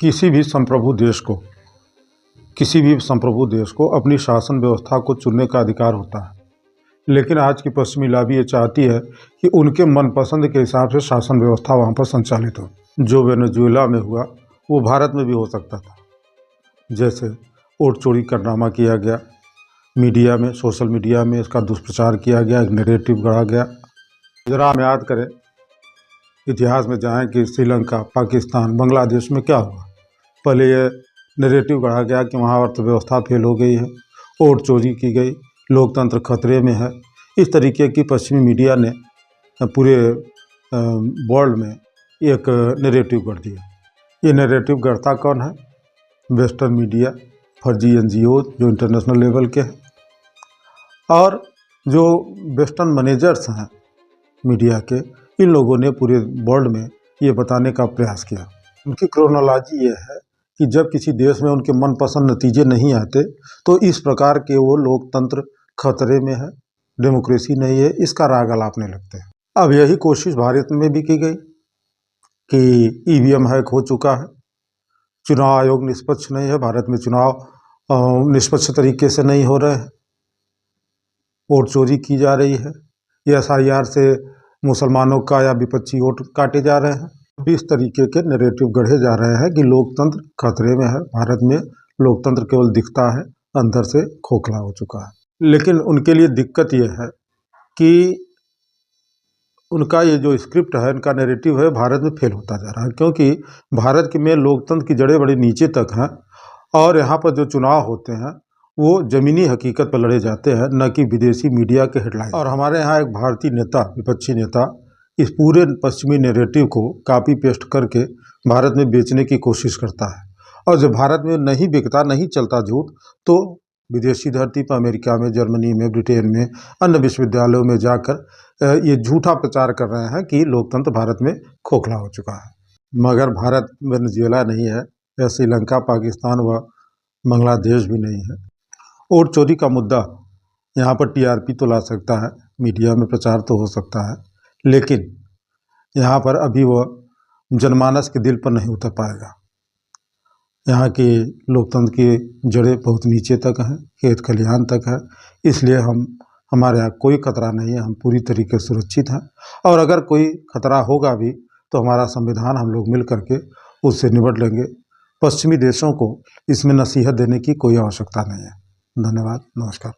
किसी भी संप्रभु देश को अपनी शासन व्यवस्था को चुनने का अधिकार होता है, लेकिन आज की पश्चिमी लॉबी ये चाहती है कि उनके मनपसंद के हिसाब से शासन व्यवस्था वहाँ पर संचालित हो। जो वेनेजुएला में हुआ वो भारत में भी हो सकता था। जैसे वोट चोरी का ड्रामा किया गया, मीडिया में, सोशल मीडिया में इसका दुष्प्रचार किया गया, एक नैरेटिव गढ़ा गया। ज़रा हम याद करें, इतिहास में जाएं कि श्रीलंका, पाकिस्तान, बांग्लादेश में क्या हुआ। पहले ये नैरेटिव गढ़ा गया कि वहाँ अर्थव्यवस्था फेल हो गई है, वोट चोरी की गई, लोकतंत्र खतरे में है। इस तरीके की पश्चिमी मीडिया ने पूरे वर्ल्ड में एक नैरेटिव गढ़ दिया। ये नैरेटिव गढ़ता कौन है? वेस्टर्न मीडिया, फर्जी NGO जो इंटरनेशनल लेवल के हैं, और जो वेस्टर्न मैनेजर्स हैं मीडिया के, इन लोगों ने पूरे वर्ल्ड में ये बताने का प्रयास किया। उनकी क्रोनोलॉजी ये है कि जब किसी देश में उनके मनपसंद नतीजे नहीं आते तो इस प्रकार के वो लोकतंत्र खतरे में है, डेमोक्रेसी नहीं है, इसका राग अलापने लगते हैं। अब यही कोशिश भारत में भी की गई कि EVM हैक हो चुका है, चुनाव आयोग निष्पक्ष नहीं है, भारत में चुनाव निष्पक्ष तरीके से नहीं हो रहे हैं, वोट चोरी की जा रही है, SIR से मुसलमानों का या विपक्षी वोट काटे जा रहे हैं। इस तरीके के नैरेटिव गढ़े जा रहे हैं कि लोकतंत्र खतरे में है, भारत में लोकतंत्र केवल दिखता है, अंदर से खोखला हो चुका है। लेकिन उनके लिए दिक्कत यह है कि उनका ये जो स्क्रिप्ट है, इनका नैरेटिव है, भारत में फेल होता जा रहा है, क्योंकि भारत के में लोकतंत्र की जड़ें बड़ी नीचे तक हैं और यहाँ पर जो चुनाव होते हैं वो ज़मीनी हकीकत पर लड़े जाते हैं, न कि विदेशी मीडिया के हेडलाइन। और हमारे यहाँ एक भारतीय नेता, विपक्षी नेता, इस पूरे पश्चिमी नैरेटिव को कॉपी पेस्ट करके भारत में बेचने की कोशिश करता है, और जब भारत में नहीं बिकता, नहीं चलता झूठ, तो विदेशी धरती पर, अमेरिका में, जर्मनी में, ब्रिटेन में, अन्य विश्वविद्यालयों में जाकर ये झूठा प्रचार कर रहे हैं कि लोकतंत्र भारत में खोखला हो चुका है। मगर भारत वेनेजुएला नहीं है, या श्रीलंका, पाकिस्तान व बांग्लादेश भी नहीं है। वोट चोरी का मुद्दा यहाँ पर TRP तो ला सकता है, मीडिया में प्रचार तो हो सकता है, लेकिन यहाँ पर अभी वह जनमानस के दिल पर नहीं उतर पाएगा। यहाँ के लोकतंत्र की जड़ें बहुत नीचे तक हैं, खेत खलिहान तक है, इसलिए हमारे यहाँ कोई खतरा नहीं है, हम पूरी तरीके से सुरक्षित हैं। और अगर कोई खतरा होगा भी तो हमारा संविधान, हम लोग मिल करके उससे निपट लेंगे। पश्चिमी देशों को इसमें नसीहत देने की कोई आवश्यकता नहीं है। धन्यवाद, नमस्कार।